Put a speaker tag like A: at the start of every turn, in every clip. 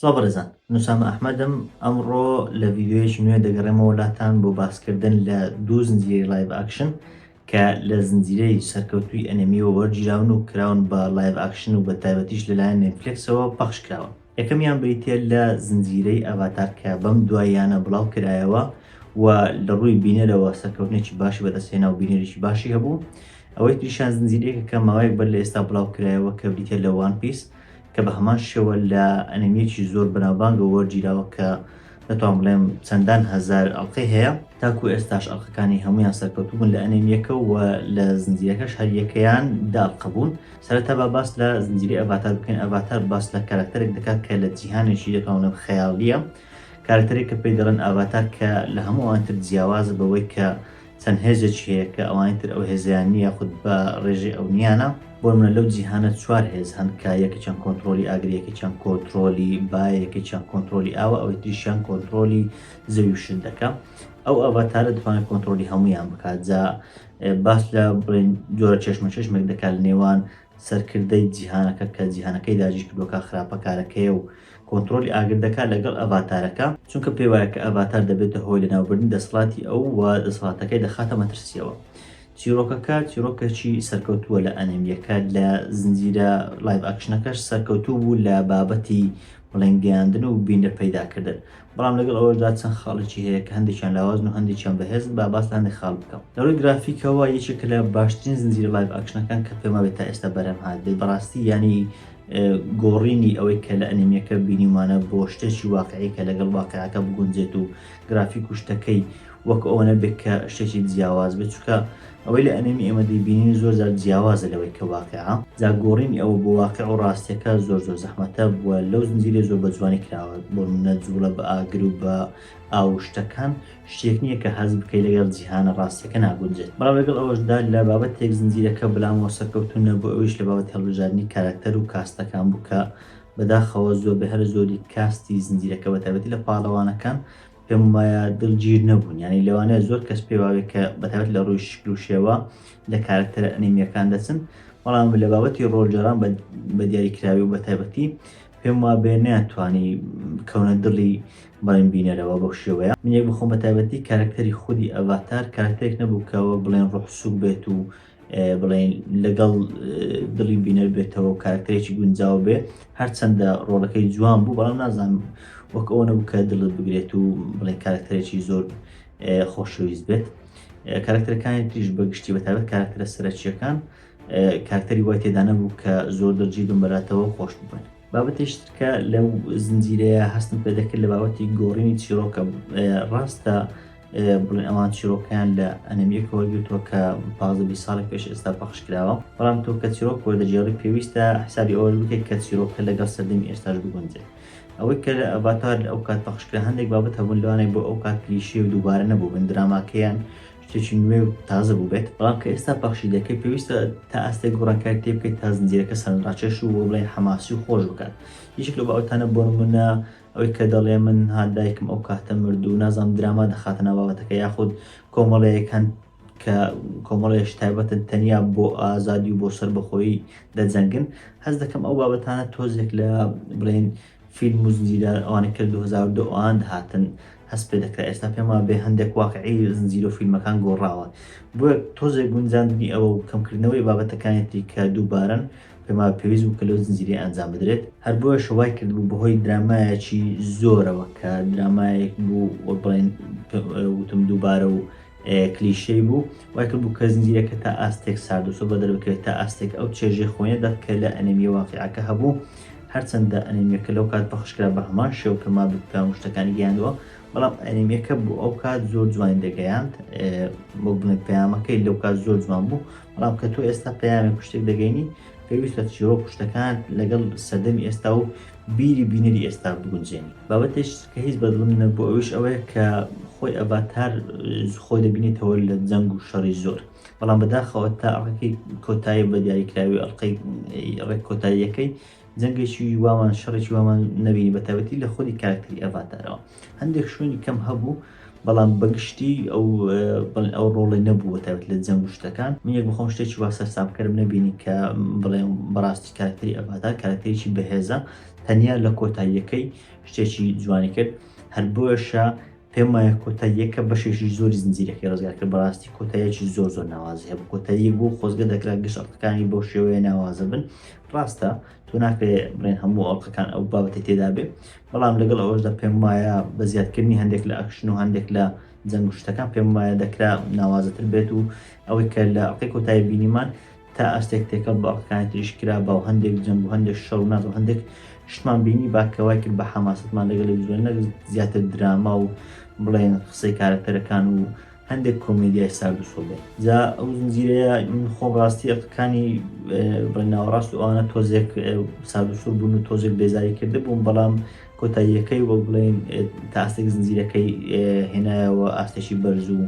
A: سڵاو نوسامە ئەحمەدم ئەمڕۆ لە ڤیددیوەیەکی نوێ دەگەڕێمەوە لاتان بۆ باسکردن لە دوو زنجیرەی لایڤ ئاکشن کە لە زنجیرەی سەرکەوتووی ئەنەمیەوە وەرگیراون و کراون بە لایڤ ئاکشن و بە تایبەتیش لەلایەن نێتفلیکسەوە پەخش کراوە. یەکەمیان بریتێ لە زنجیرەی ئەڤاتار کە بەم دواییانە بڵاو کرایەوە و لە ڕووی بینەرەوە سەرکەوتنێکی باشی بەدەستهێنا و بینەرێکی باشی هەبوو. ئەوەی تریشان زنجیرەیەکە کە ماوەیەک بەر لە ئێستا بڵاو کرایەوە کە بریتێ لە وان پیس کە بە هەمان شێوە لە ئەنیمەیەکی زۆر بەناوبانگە وەرگیراوە کە دەتوانم بڵێم چەندان هەزار ئەڵقەی هەیە تاکو ئێستاش ئەڵقەکانی هەمویان سەرکەوتوو بوون لە ئەنیمەکە و لە زنجیرەکەش هەر یەکەیان داڵقە بوون. سەرەتا با باس لە زنجیرەی ئەڤاتار بکەین. ئەڤاتار باس لە کاراکتەرێک دەکات کە لە جیهانێکی دەتوانم خەیاڵیە، کاراکتەرێک کە پێی دەڵێن ئەڤاتار کە لە هەمووانتر جیاوازە بەوەی کە چەند هێزێکی هەیە کە ئەوانتر ئەو هێزیان نییە خود بە ڕێژەی ئەو نیانە. بۆ منە لەو جیهانە چوار هێز هەن کە یەکێکیان کۆنتترۆلی ئاگریەکەیان کۆنتترۆلی بایەکێکیان کۆنتترۆلی ئاوە، ئەوەی تریشیان کۆنتترۆلی زەوی و شت دەکە. ئەو ئەڤاتارە دەتوانێت کۆنتترۆلی هەمویان بکات. جا باس لە بڵێن جۆرە چێشمە چێشمێک دەکات لە نێوان سەرکردەی جیهانەکە کە جیهانەکەی داگیر کردووەکە خراپەکارەکەیە و کۆنتترۆلی ئاگردەکە لەگەڵ ئەڤاتارەکە، چونکە پێی وایە کە ئەڤاتار دەبێتە هۆی لەناوبردنی دەسەڵاتی ئەو و دەسەڵاتەکەی دەخاتە مەترسیەوە. چیرۆکەکە چیرۆکێکی سەرکەوتووە لە ئەنیمەکە، لە زنجیرە لایڤ ئاکشنەکەش سەرکەوتوو بوو لە بابەتی بڵێن گەیاندن و بینەر پەیداکردن. بەڵام لەگەڵ ئەوەدا چەند خاڵێکی هەیە کە هەندێکیان لاوازن و هەندێکیان بەهێز با باس هەندێک خاڵ بکەم. لەڕووی گرافیکەوە یەکێکە لە باشترین زنجیرە لایڤ ئاکشنەکان کە پێما بێت تا ئێستا بەرەم هات بێت. بەڕاستی ینی گۆڕینی ئەوەی کە لە ئەنیمەکە بینیمانە بۆ شتێکی واقعی کە لەگەڵ واقعەکە بگونجێت و گرافیک و شتەکەی وەک ئەوە نەبێت کە شتێکی جیاواز بێت، چونکە ئەوەی لە ئەنیمی ئێمە دەیبینین زۆر زار جیاوازە لەوەی کە واقعە. جا گۆڕینی ئەوە بۆ واقع و ڕاستیەکە زۆر زەحمەتە بووە. لەو زنجیرە زۆر بە جوانی کراوە، بۆ منە جوڵە بە ئاگر و بە ئاوشتەکان شتێک نییە کە حەز بکەی لەگەڵ جیهانە ڕاستیەکە ناگونجێت. بەڵام لەگەڵ ئەوەشدا لە بابەتێک زنجیرەکە بەلامەوە سەرکەوتونە بۆ ئەویش لە بابەت هەڵبژاردننی کاراکتەر و کاستەکان بوو کە بەداخەوە زۆر بە هەر زۆری کاستی زنجیرەکە بە تایبەتی لە پاڵەوانەکان پێم وایە دڵگیر نەبوون. ینی لەوانەیە زۆر کەس پێواوێت کە بەتابەت لە ڕووی شکل و شێوە لە کاراکتەرە ئەنیمیەکان دەچن، بەڵام لە بابەتی ڕۆژجاران بە دیاریکراوی و بە تایبەتی پێم وابێ ناتوانی کەونە دڵی بەڵێن بینەرەوە بەو شێوەیە. من یەک بخۆم بە تایبەتی کاراکتەری خودی ئەڤاتار کاراکتەرێک نەبوو کەەوە بڵێن ڕوحسوک بێت و بڵێن لەگەڵ دڵی بینەر بێتەوە و کاراکتەرێکی گونجاو بێ، هەرچەندە ڕۆڵەکەی جوان بوو، بەڵام نازانم وەک ئەوە نەبوو کە دڵت بگرێت و بڵێن کاراکتەرێکی زۆر خۆشەویست بێت. کاراکتەرەکانی تریش بەگشتی بەتابەت کاراکتەرە سەرەکیەکان کاراکتەری وای تێدا نەبوو کە زۆر دڵگیر بمبەراتەوە خۆش ببن. بابەتێشتکە لەو زنجیرەیە هەستم پێ دەکرد لە بابەتی گۆڕینی چیرۆکە. ڕاستە بڵێن ئەوان چیرۆکیان لە ئەنیمەکە وەرگرتووە کە 15 ساڵێک پێش ئێستا پەخش کراوە، بەڵام تۆ کە چیرۆک وەردەجێڕی پێویستە حسابی ئەوە بکەیت کە چیرۆکە لەگەڵ سەردەمی ئێستاش بگونجێت. ئەوەی کە لە ئەڤاتار ئەو کات پەخشکرا هەندێک بابەت هەبوون لەوانەیە بۆ ئەو کات کلیشێ و دووبارە نەبوو بن، دراماکەیان شتێکی نوێ و تازە بوو بێت، بەڵام کە ئێستا پەخشی دەکەی پێویستە تا ئەستێک گۆڕانکاری تێ بکەیت تا زنجیرەکە سەرنجڕاکێش و بۆ بڵێن حەماسی و خۆش بکات. یەکێک لەو بابەتانە بۆ نمونە ئەوەی کە دەڵێ من دایکم ئەو کاتە مرد و نازانم دراما دەخاتە ناو بابەتەکە، یاخود کۆمەڵەیەکان کە کۆمەڵێش تایبەتن تەنیا بۆ ئازادی و بۆ سەربەخۆیی دەجەنگن. هەست دەکەم ئەو بابەتانە تۆزێک لە بڵێن فیلم و زنجیرە ئەوانە کرد 2002 ئەوان هاتن هەست پێ دەکرا. ئێستا پێما بێ هەندێک واقعی زنجیرە و فیلمەکان گۆڕاوە، بۆ تۆزێک گونجاندنی ئەوە و کەمکردنەوەی بابەتەکانێتی کە دووبارن پێما پێویست بوو کە لەو زنجیرەیە ئەنجام بدرێت. هەر بۆیە شەوای کرد بوو بەهۆی درامایەکی زۆرەوە کە درامایەک بوو بڵێن وتم دووبارە و کلیشەی بوو، وای کرد بوو کە زنجیرەکە تا ئاستێک ساردوسۆ بە دەربکەوێت تا ئاستێک ئەو چێژەی خۆیە دەت کە لە ئەنیمە واقعەکە هەبوو. هەرچەندە ئەنیمەکە لەو کات پەخشکرا بە هەمان شێو کە ما بکەم شتەکانی گەیاندووە، بەڵام ئەنیمەکە بوو ئەو کات زۆر جوانی دەگەیاند. بۆ بڵێن پەیامەکەی لەو کات زۆر جوان بوو، بەڵام کە تۆ ئێستا پەیامێک شتێک دەگەینی پێویستە چیرۆک شتەکان لەگەڵ سەردەمی ئێستا و بیری بینەری ئێستا بگونجێنی. بابەتێش کە هیچ بەدڵم نەبوو ئەوش ئەوەیە کە خۆی ئەڤاتار خۆی دەبینێتەوە لە جەنگ و شەڕی زۆر، بەڵام بەداخەوە تا ئەڵقەی کۆتایی بە دیاریکراوی ئەڵقەی ڕێک کۆتاییەکەی جەنگێکی وامان شەڕێکی وامان نەبینی بە تایبەتی لە خودی کاراکتەری ئەڤاتارەوە. هەندێک شوێنی کەم هەبوو، بەڵام بەگشتی ئەو ڕۆڵی نەبووە تایبەت لە جەنگ و شتەکان. من یەک بخۆم شتێکی وا سەرسامکەرم نەبینی کە بڵێم بەڕاستی کارکتەری ئەڤاتار کارکتەرێکی بەهێزە، تەنیا لە کۆتاییەکەی شتێکی جوانی کرد. هەر بۆیەشە پێم وایە کۆتاییەکە بەشێکی زۆری زنجیرەکەی ڕزگار کرد. بەڕاستی کۆتاییەکی زۆر ناوازی هەبوو. کۆتاییەک بوو خۆزگە دەکرا گشت ئەڵقەکانی بەو شێوەیە ناوازە بن. ڕاستە تۆ ناکرێت بڵێن هەموو ئەڵقەکان ئەو بابەتی تێدا بێ، بەڵام لەگەڵ ئەوەشدا پێم وایە بە زیادکردنی هەندێک لە ئەکشن و هەندێک لە جەنگ و شتەکان پێم وایە دەکرا ناوازەتر بێت و ئەوەی کە لە ئەڵقەی کۆتایی بینیمان تا ئەستێک تێکەڵ بە ئەڵقەکانی تریش کرا بە هەندێک جەنگ و هەندێک شەڕ و ناز و هەندێک شتمان بینی باکەوای کرد بە حەماسەتمان لەگەڵ نەک زیاتر دراما و بڵێن قسەی کارکتەرەکان و هەندێک کۆمێدیای سارد و سۆڵ بێت. جا ئەو زنجیرەیە خۆ ڕاستی ئەڵقەکانی بڵێن ناوەڕاست و ئەوانە تۆزێک سارد و سوور بوون و تۆزێک بێزاری کرده بوون، بەڵام کۆتاییەکەی وەک بڵێن تا ئاستێک زنجیرەکەی هێنایەوە ئاستێکی بەرز و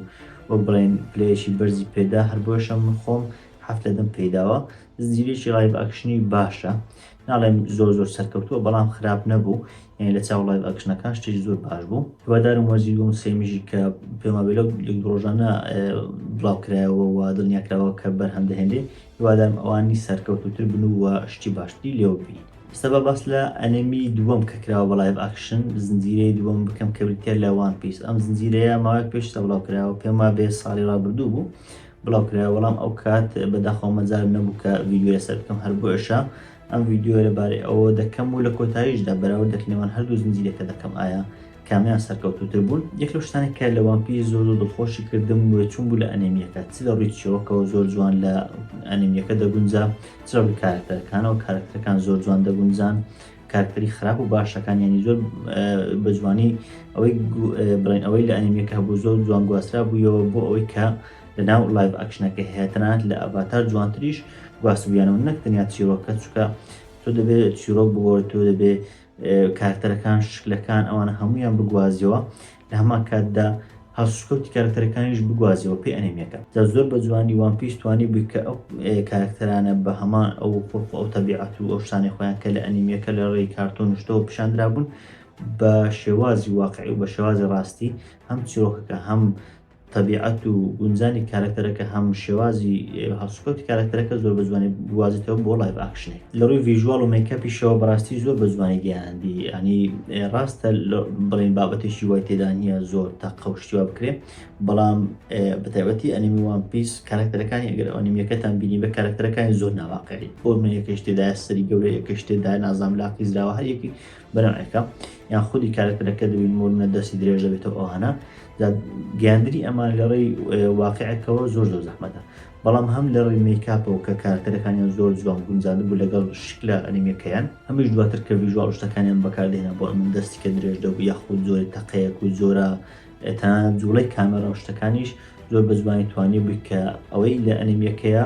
A: وەک بڵێن پلەیەکی بەرزی پێدا. هەر بۆیەشە من خۆم حەفت لەدەم پێداوە. زنجیرێکی ڵایڤ ئەکشنی باشە، ناڵێم زۆر سەرکەوتووە بەڵام خراپ نەبوو، یعنی لە چاو ڵایڤ ئەکشنەکان شتێکی زۆر باش بوو. هیوادارم وەرزی دووەم سێمیژی کە پێما بێ لەو ڕۆژانە بڵاوکرایەوە و دڵنیاکراوە کە بەرهەم دەهێنرێ، هیوادارم ئەوانی سەرکەوتوتر بن و شتی باشتری لێوە بین. ئێستا بە باس لە ئەنێمی دووەم کە کراوە بە ڵایڤ ئەکشن، زنجیرەی دووەم بکەم کە بریتە لە وان پیس. ئەم زنجیرەیە ماوەیەک پێشتە بڵاوکراوە، پێم وا بێ ساڵی ڕابردوو بوو بڵاوکراوە، بەڵام ئەو کات بەداخەوە مەجالم نەبوو کە ڤیدیۆ لەسەر بکەم. هەر بۆیەشە ئەم ڤیدیۆ لەبارەی ئەوە دەکەم و لە کۆتاییشدا بەراورد دەکەنەوەن هەردوو زنجیرەکە دەکەم ئایا کامیان سەرکەوتوتر بوون. یەک لەو شتانێک کە لە وان پیس زۆر دڵخۆشی کردم و چوون بوو لە ئەنێمیەکە، چ لە ڕووی چیرۆکەوە زۆر جوان لە ئەنێمیەکە دەگونجا، چ لە ڕووی کارکتەرەکانەوە کارکتەرەکان زۆر جوان دەگونجان، کارکتەری خراپ و باشەکان یانی زۆر بە جوانی ئەوەی لە ئەنێمیەکە هەبوو زۆر جوان گواسترا بوویەوە بۆ ئەوەی کە لەناو ڵایڤ ئەکشنەکە هێتنات لە ئەڤاتار جوانتریش گواستبوویانەوە، نەک تەنیا چیرۆکە، چونکە تۆ دەبێت چیرۆک بگۆڕێت، تۆ دەبێت کارکتەرەکان شکلەکان ئەوانە هەمویان بگوازیەوە، لە هەمان کاتدا هەڵسوکەوتی کارکتەرەکانیش بگوازیەوە پێی ئەنێمیەکە. جا زۆر بە جوانی وان پیس توانی بووی کە ئەو کارکتەرانە بە هەمان ئەو خۆڵق ئەو تەبیعەت و ئەو شتانی خۆیان کە لە ئەنێمیەکە لە ڕێی کارتۆن شتەوە پیشاندرا بوون بە شێوازی واقعی و بە شێوازی ڕاستی، هەم چیرۆکەکە هەم تەبیعەت و گونجانی کارکتەرەکە هەم شێوازی هەڵسوکەوتی کارکتەرەکە زۆر بە جوانی بوازێتەوە بۆ ڵایڤ ئەکشنێک. لە ڕووی ڤیژوال و مەیکەپیشەوە بەڕاستی زۆر بە جوانی گەیاندی، ینی ڕاستە بڵێن بابەتێکی وای تێدا نییە زۆر تەقە و شتیوا بکرێت، بەڵام بەتایبەتی ئەنیمی وان پیس کارکتەرەکانی ئەگەر ئەنیمیەکەتان بینی بە کارکتەرەکانی زۆر ناواقعی، بۆ من یەکەش تێدایە سەری گەورە، یەکەش تێدا نازام لاقی زراوە، هەر یەکی بەرەمەکە یان خودی کارکتەرەکە دەبین مۆرنە دەستی درێژ دەبێتەوە ئەوانە. گەیاندنی ئەمان لە ڕێی واقعەکەەوە زۆر زەحمەتە، بەڵام هەم لە ڕێی مەیکاپەوە کە کارکتەرەکانیان زۆر جوان گونجاند بوو لەگەڵ شکلە ئەنیمیەکەیان، هەمیش دواتر کە ڤیژوال شتەکانیان بەکاردێنە بۆ من دەستی کە درێژ دەبوو یاخود زۆری تەقەیەک و زۆرە تەنانەت جوڵەی کامێرا و شتەکانیش زۆر بە جوانی توانی بووی کە ئەوەی لە ئەنیمیەکەیە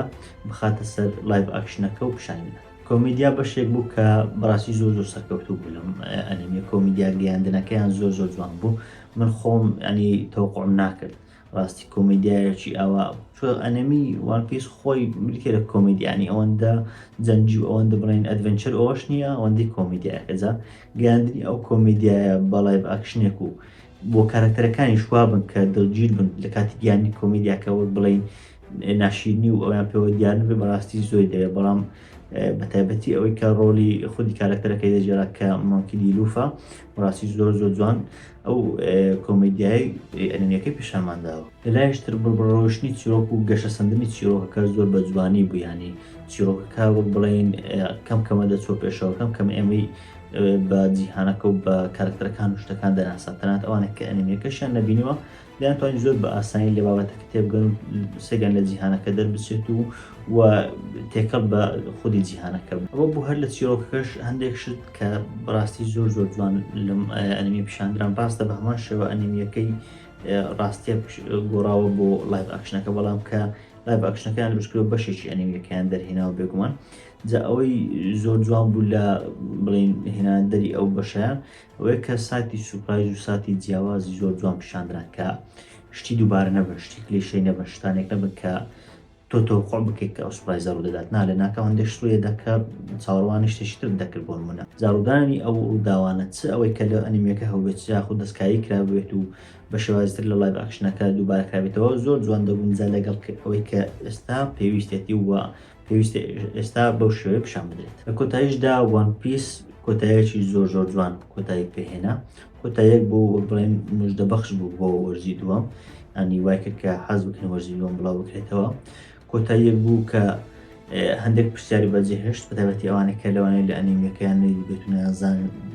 A: بخاتە سەر ڵایڤ ئەکشنەکە و پیشانی بدات. کۆمیدیا بەشێک بوو کە بەڕاستی زۆر سەرکەوتوو بوو لەم ئەنیمیە، کۆمیدیا گەیاندنەکەیان زۆر جوان بوو، من خۆم ینی تەوقعم ناکرد ڕاستی کۆمیدیایەکی ئەوە، چۆ ئەنەمی وان پیس خۆی بریتە لە کۆمیدی، ینی ئەوەندە جەنجی و ئەوەندە بڵێن ئەدڤێنچەر ئەوەش نییە، ئەوەندەی کۆمیدیایەکە. جا گەیاندنی ئەو کۆمیدیایە بە ڵایڤ ئەکشنێک و بۆ کارکتەرەکانی شوا بن کە دڵگیر بن لە کاتی گیانی کۆمیدیاکەوە بڵێن ناشیرنی و ئەویان پێوە دیار نبێ بەڕاستی زۆری دەوێت، بەڵام بەتایبەتی ئەوەی کە ڕۆلی خودی کارکتەرەکەی دەجێرا کە مۆنکی دیلوفە ڕاستی زۆر جوان ئەو کۆمیدیای ئەنیمیەکەی پیشامانداوە. لەلایەشتر بڕۆشتنی چیرۆک و گەشە سەندنی چیرۆکەکە زۆر بە جوانی بوو، ینی چیرۆکەکە وەک بڵێن کەم دەچۆ پێشەوە کەم ئێمەی بە جیهانەکە و بە کارکتەرەکان و شتەکان دەناسا، تەنانەت ئەوانێک کە ئەنیمیەکەشیان نەبینیوە دەیانتوانین زۆر بە ئاسانی لە بابەتەکە تێبگەن و سێگەن لە جیهانەکە دەربچێت و تێکەڵ بە خودی جیهانەکە بوو. ئەوە بوو هەر لە چیرۆکەکەش هەندێک شت کە بەڕاستی زۆر جوان لەم ئەنیمی پیشاندران، ڕاستە بە هەمان شێوە ئەنیمیەکەی ڕاستیە گۆڕاوە بۆ ڵایڤ ئەکشنەکە، بەڵام کە ڵایڤ ئەکشنەکەیان بشکرەوە بەشێکی ئەنیمیەکەیان دەرهێناوە بێگومان. جا ئەوەی زۆر جوان بوو لە بڵین هێناندەری ئەو بەشیان ئەوەیە کە ساتی سوپایز و ساتی جیاوازی زۆر جوان پیشاندران کە شتی دووبارە نەبن، شتی کلیشەی نەبن، شتانێک نەبن کە تۆ تەوقع بکەیت کە ئەو سوپرایزە ڕوو دەدات نا لە ناکەوە هەندێک شتویە دەکە چاوەڕوانی شتێکی تر دەکرد بۆ نمونە زارودانی ئەو ڕووداوانە چ ئەوەی کە لە ئەنیمەکە هەوبێت یاخود دەستکاری کرابێت و بە شێوازتر لە لایڤ ئاکشنەکە دووبارە کرابێتەوە زۆر جوان دەبوون جا لەگەڵ ئەوەی کە ئێستا پێویستێتی وە پێویست ئێستا بەو شێوەیە پیشان بدرێت لە کۆتاییشدا وان پیس کۆتاییەکی زۆر جوان کۆتایی پێهێنا کۆتاییەک بۆ بڵێن مژدەبەخش بوو بۆ وەرزی دووەم ئەنی وای کرد کە حەز بکەن وەرزی دووەم بڵاو بکرێتەوە کۆتاییەک بوو کە هەندێک پرسیاری بەجێهێشت بەتابەتی ئەوانەیە کە لەوانەیە لە ئەنیمەکەیان بێت و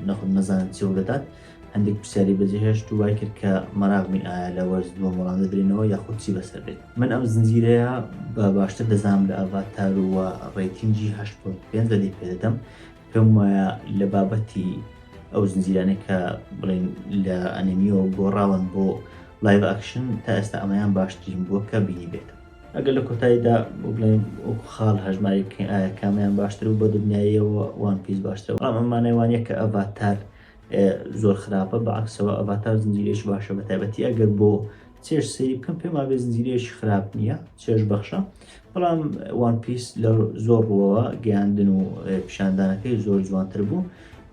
A: نەخۆت نەزانن چی دەدات هەندێک پرسیاری بەجێهێشت و وای کرد کە مەراغمی ئایا لە وەرز دووەم وەڵام دەدرێنەوە یاخود چی بەسەر بێت من ئەم زنجیرەیە بە باشتر دەزانم لە ئاڤاتار وە ڕێتینگی 8.5 لەدەی پێدەدەم پێم وایە لە بابەتی ئەو زنجیرانەی کە بڵێن لە ئەنیمیەوە گۆڕاون بۆ لایڤ ئاکشن تا ئێستا ئەمەیان باشترین بووە کە بینی بێت ئەگەر لە کۆتاییدا بڵێن خاڵ هەژماری ئایا کامیان باشتر و بە دنیاییەوە وان پیس باشترەوە ئەمانەوانەیە کە ئەڤاتار زۆر خراپە بەعکسەوە ئەڤاتار زنجیرێکی باشە بە تایبەتی ئەگەر بۆ چێش سەیری بکەم پێم وابێ زنجیرێکی خراپ نییە چێش بەخشە بەڵام وان پیس لە زۆر ڕووەوە گەیاندن و پیشاندانەکەی زۆر جوانتر بوو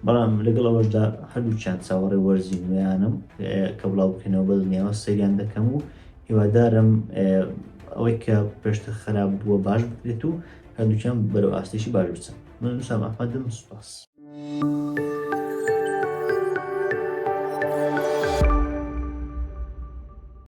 A: بەڵام لەگەڵ ئەوەشدا هەردووچیان چاوەڕێ وەرزی نوێیانم کە بڵاو بکەنەوە بە دنیاوە سەیریان دەکەم و هیوادارم ئەوەی کە پێشتر خراپ بووە باش بکرێت و هەردووچیان بەرەو ئاستێکی باش بچن من نووسام ئەحمەدم سوپاس